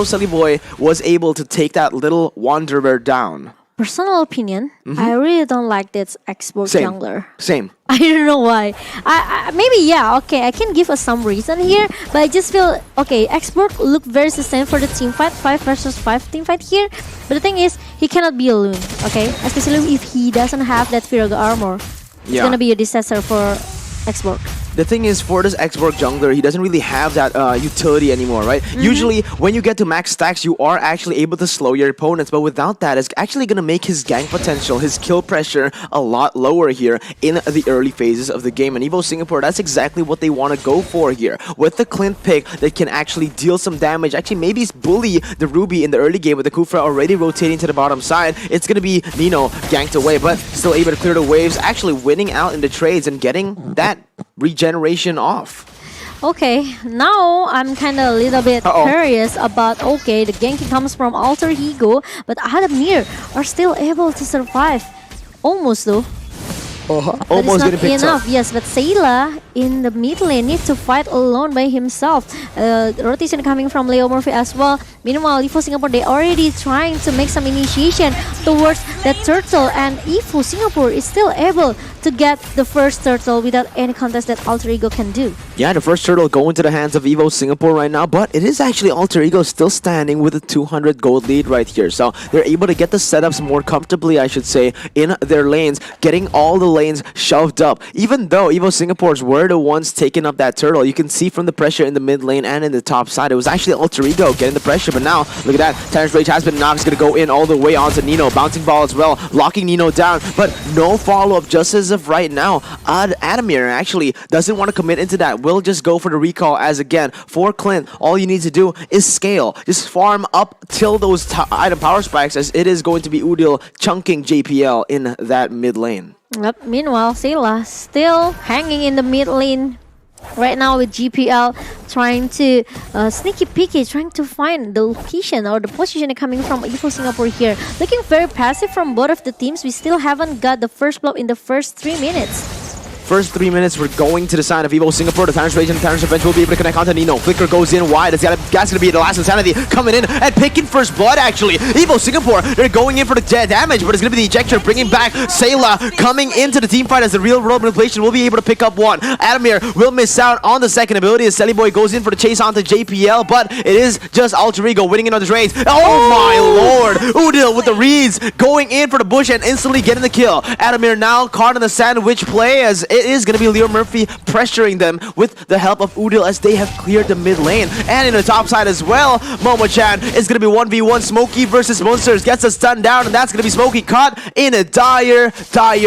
Sully Boy was able to take that little wanderer down. Personal opinion, I really don't like this export jungler. Same. I don't know why. I maybe yeah, okay, I can give us some reason here, but I just feel okay, export look very sustained for the team fight, 5 versus 5 team fight here. But the thing is, he cannot be alone, okay? Especially if he doesn't have that Viraga armor. It's gonna be a disaster for export. The thing is, for this X-Borg jungler, he doesn't really have that utility anymore, right? Usually, when you get to max stacks, you are actually able to slow your opponents, but without that, it's actually going to make his gank potential, his kill pressure a lot lower here in the early phases of the game. And EVOS Singapore, that's exactly what they want to go for here. With the Clint pick that can actually deal some damage, actually maybe bully the Ruby in the early game with the Kufra already rotating to the bottom side. It's going to be Nino ganked away, but still able to clear the waves, actually winning out in the trades and getting that regeneration off. Okay, now I'm kind of a little bit curious about, okay, the ganking comes from Alter Ego, but Adamir are still able to survive. Almost though. Almost getting picked up. Yes, but Sayla in the mid lane needs to fight alone by himself. Rotation coming from Leo Murphy as well. Meanwhile, EVOS Singapore, they already trying to make some initiation towards that turtle, and EVOS Singapore is still able to get the first turtle without any contest that Alter Ego can do. Yeah, the first turtle going to the hands of EVOS Singapore right now, but it is actually Alter Ego still standing with a 200 gold lead right here. So they're able to get the setups more comfortably, I should say, in their lanes, getting all the lanes shoved up. Even though EVOS Singapore's were the ones taking up that turtle, you can see from the pressure in the mid lane and in the top side, it was actually Alter Ego getting the pressure. But now, look at that, Terrence Rage has been knocked, he's going to go in all the way onto Nino, bouncing ball as well, locking Nino down, but no follow-up just as of right now. Adamir actually doesn't want to commit into that, will just go for the recall, as again, for Clint, all you need to do is scale. Just farm up till those item power spikes, as it is going to be Udil chunking JPL in that mid lane. Yep. Meanwhile, Sayla still hanging in the mid lane right now with GPL, trying to sneaky peeky, trying to find the location or the position coming from EVOS Singapore here. Looking very passive from both of the teams. We still haven't got the first blow in the first 3 minutes. First 3 minutes, we're going to the side of EVOS Singapore. The Tyrant's Rage and the Tyrant's Revenge will be able to connect onto Nino. Flicker goes in wide. That's going to be the last Insanity coming in and picking first blood, actually. EVOS Singapore, they're going in for the damage, but it's going to be the ejector bringing back Sayla coming into the team fight as the real world manipulation will be able to pick up one. Adamir will miss out on the second ability as Selly Boy goes in for the chase onto JPL, but it is just Alter Ego winning in on the trades. Oh my lord! Udil with the reads going in for the bush and instantly getting the kill. Adamir now caught in the sandwich play, as it is going to be Leo Murphy pressuring them with the help of Udil as they have cleared the mid lane. And in the top side as well, Momo-chan is going to be 1v1 Smokey versus Monsters. Gets a stun down, and that's going to be Smokey caught in a dire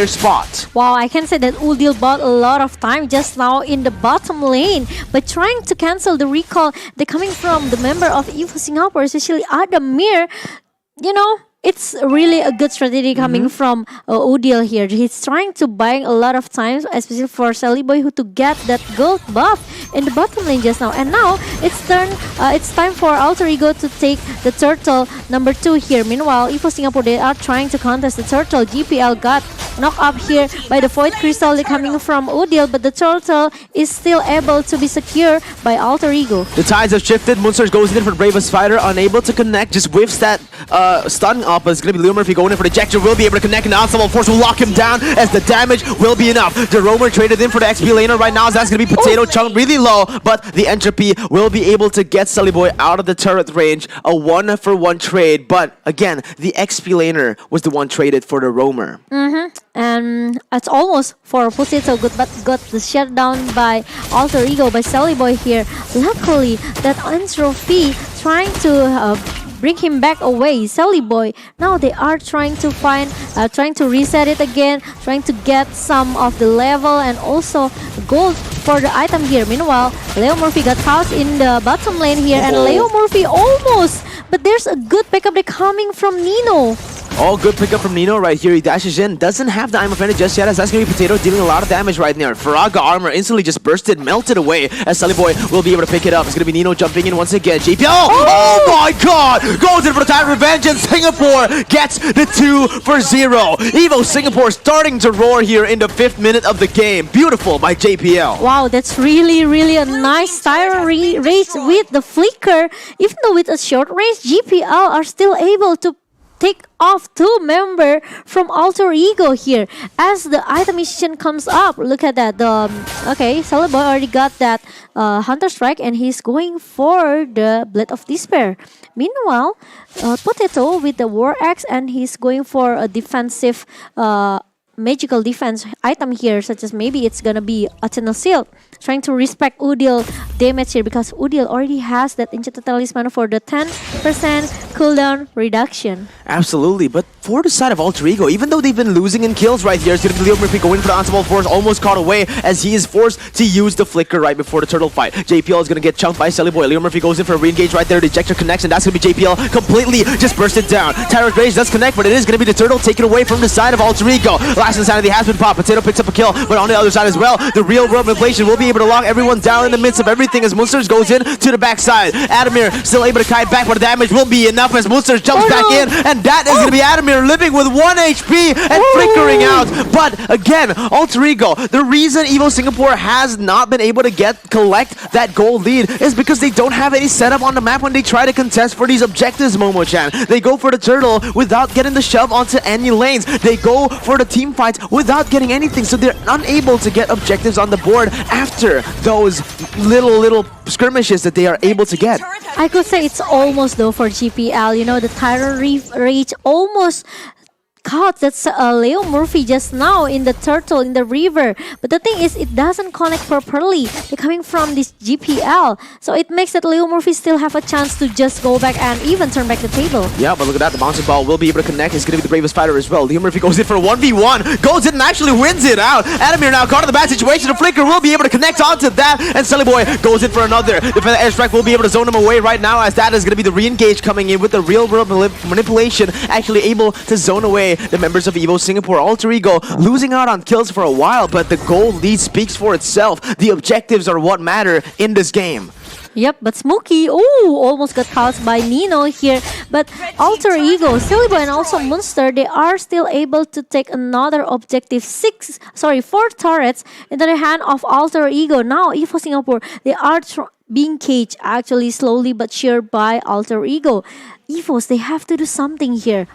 spot. Wow, I can say that Udil bought a lot of time just now in the bottom lane by trying to cancel the recall. They're coming from the member of EVOS Singapore, especially Adamir. You know, it's really a good strategy coming from Udil here. He's trying to buy a lot of time, especially for Sally Boy, who to get that gold buff in the bottom lane just now. And now it's time for Alter Ego to take the turtle number 2 here. Meanwhile, EVOS Singapore, they are trying to contest the turtle. GPL got knocked up here by the Void Crystal coming from Udil, but the turtle is still able to be secured by Alter Ego. The tides have shifted. Monsters goes in for the Bravest Fighter, unable to connect, just whiffs that stun up. It's going to be Leo Murphy going in for the ejector, will be able to connect, and Unstoppable Force will lock him down as the damage will be enough. The Roamer traded in for the XP laner right now, so that's going to be Potato Chunk really low, but the Entropy will be able to get Sully Boy out of the turret range. A 1-for-1 trade, but again, the XP laner was the one traded for the Roamer. And it's almost for Potato Good, but got the shutdown by Alter Ego by Sully Boy here. Luckily, that Entropy trying to bring him back away. Sally Boy, now they are trying to find, trying to reset it again, trying to get some of the level and also gold for the item here. Meanwhile, Leo Murphy got caught in the bottom lane here, and Leo Murphy almost, but there's a good backup there coming from Nino. Oh, good pickup from Nino right here. He dashes in. Doesn't have the I'm offended just yet, as that's going to be Potato dealing a lot of damage right there. Faraga armor instantly just bursted, melted away, as Sully Boy will be able to pick it up. It's going to be Nino jumping in once again. JP, oh my god! Goes in for the time revenge, and Singapore gets the 2-0. EVO Singapore starting to roar here in the 5th minute of the game. Beautiful by JPL. Wow, that's really a nice tire race with the flicker. Even though with a short race, GPL are still able to take off 2 members from Alter Ego here. As the item mission comes up, look at that. Okay, Sully Boy already got that Hunter Strike, and he's going for the Blade of Despair. Meanwhile, Potato with the War Axe, and he's going for a defensive magical defense item here, such as maybe it's gonna be Eternal Shield, trying to respect Udil damage here, because Udil already has that Enchanted Talisman for the 10% cooldown reduction. Absolutely, but for the side of Alter Ego, even though they've been losing in kills right here, it's going to be Leo Murphy going for the Unstoppable Force, almost caught away as he is forced to use the Flicker right before the Turtle fight. JPL is going to get chunked by Sully Boy. Leo Murphy goes in for a re-engage right there. The ejector connects, and that's going to be JPL completely just bursted down. Tyrant Rage does connect, but it is going to be the Turtle taken away from the side of Alter Ego. Last Insanity has been popped. Potato picks up a kill, but on the other side as well, the real world manipulation will be able to lock everyone down in the midst of everything as Munsters goes in to the backside. Adamir still able to kite back, but the damage will be enough as Munsters jumps back in, and that is going to be Adamir living with 1 HP and flickering out. But again, Alter Ego, the reason EVO Singapore has not been able to collect that gold lead is because they don't have any setup on the map when they try to contest for these objectives, Momo-chan. They go for the turtle without getting the shove onto any lanes. They go for the team fights without getting anything, so they're unable to get objectives on the board after those little skirmishes that they are able to get. I could say it's almost though for GPL. You know, the Tyrant Rage almost caught that's Leo Murphy just now in the turtle in the river, but the thing is it doesn't connect properly. They're coming from this GPL, so it makes that Leo Murphy still have a chance to just go back and even turn back the table. Yeah, but look at that, the bouncing ball will be able to connect. He's going to be the bravest fighter as well. Leo Murphy goes in for a 1v1, goes in and actually wins it out. Adamir now caught in the bad situation. The Flicker will be able to connect onto that, and Sully Boy goes in for another. The airstrike will be able to zone him away right now, as that is going to be the re-engage coming in with the real world manipulation, actually able to zone away the members of EVO Singapore. Alter Ego losing out on kills for a while, but the gold lead speaks for itself. The objectives are what matter in this game. Yep, but Smokey, almost got caught by Nino here. But Alter Ego, Silly Boy, and also Monster, they are still able to take another objective. 4 turrets into the hand of Alter Ego. Now, EVO Singapore, they are being caged actually slowly but sure by Alter Ego. EVOs, they have to do something here.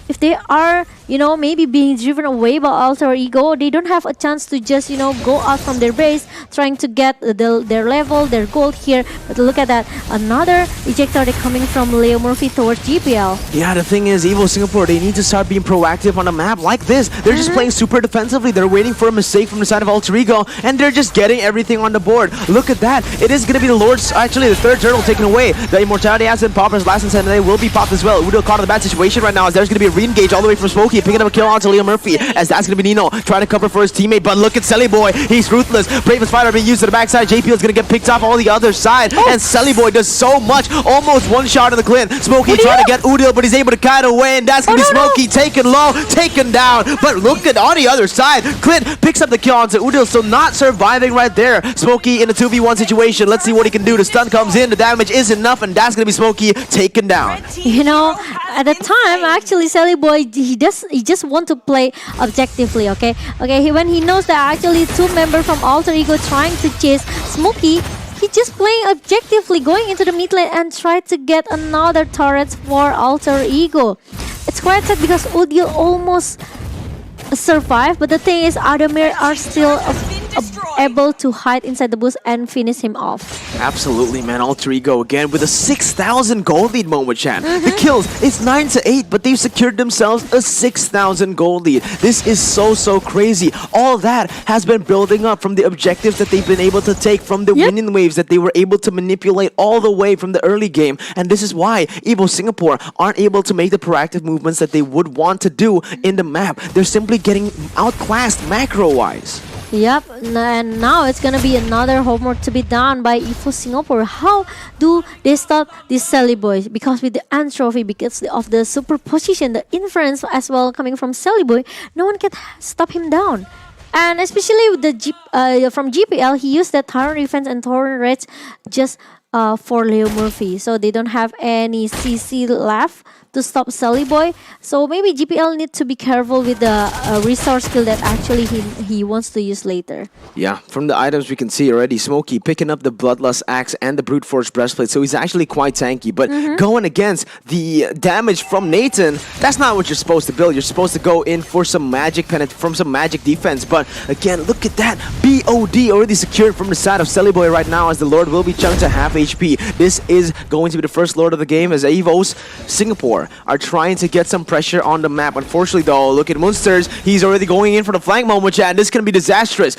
If they are, maybe being driven away by Alter Ego, they don't have a chance to just, go out from their base, trying to get their level, their gold here. But look at that, another ejector coming from Leo Murphy towards GPL. Yeah, the thing is, EVO Singapore, they need to start being proactive on a map like this. They're just playing super defensively. They're waiting for a mistake from the side of Alter Ego, and they're just getting everything on the board. Look at that. It is going to be the Lord's, actually, the 3rd turtle taken away. The Immortality has been popped. His last Insanity will be popped as well. Udo caught in the bad situation right now, as there's going to be a re-engage all the way from Smokey, picking up a kill onto Leo Murphy, as that's going to be Nino trying to cover for his teammate. But look at Sully Boy, he's ruthless. Bravest fighter being used to the backside. JP is going to get picked off on the other side, and Sully Boy does so much, almost one shot in the Clint. Smokey trying to get Udil, but he's able to kite away, and that's going to be Smokey taken low, taken down. But look at on the other side, Clint picks up the kill onto Udil, so not surviving right there. Smokey in a 2v1 situation. Let's see what he can do. The stun comes in, the damage is enough, and that's going to be Smokey taken down. At the time, actually, Sully Boy, he just want to play objectively, okay? When he knows that actually 2 members from Alter Ego trying to chase Smokey, he just playing objectively, going into the mid lane and try to get another turret for Alter Ego. It's quite sad because Udil almost survived, but the thing is, Adamir are still able to hide inside the bush and finish him off. Absolutely, man. Alter Ego again with a 6,000 gold lead, Momo-chan. The kills, it's 9-8, but they've secured themselves a 6,000 gold lead. This is so crazy. All that has been building up from the objectives that they've been able to take, from the winning waves that they were able to manipulate all the way from the early game. And this is why EVO Singapore aren't able to make the proactive movements that they would want to do in the map. They're simply getting outclassed macro-wise. Yep, and now it's gonna be another homework to be done by EVOS Singapore. How do they stop this Sally Boy? Because with the Antrophy, because of the superposition, the inference as well coming from Sally Boy, no one can stop him down. And especially with the from GPL, he used that Torrent Defense and Torrent Rage just for Leo Murphy. So they don't have any CC left to stop Sally Boy. So maybe GPL need to be careful with the resource skill that actually he wants to use later. Yeah, from the items we can see already, Smokey picking up the Bloodlust Axe and the Brute Force Breastplate, so he's actually quite tanky. But going against the damage from Nathan, that's not what you're supposed to build. You're supposed to go in for some magic from some magic defense. But again, look at that. BOD already secured from the side of Sally Boy right now, as the Lord will be chunked to half HP. This is going to be the first Lord of the game, as EVOS Singapore are trying to get some pressure on the map. Unfortunately though, look at Munsters. He's already going in for the flank moment, chat. This is going to be disastrous.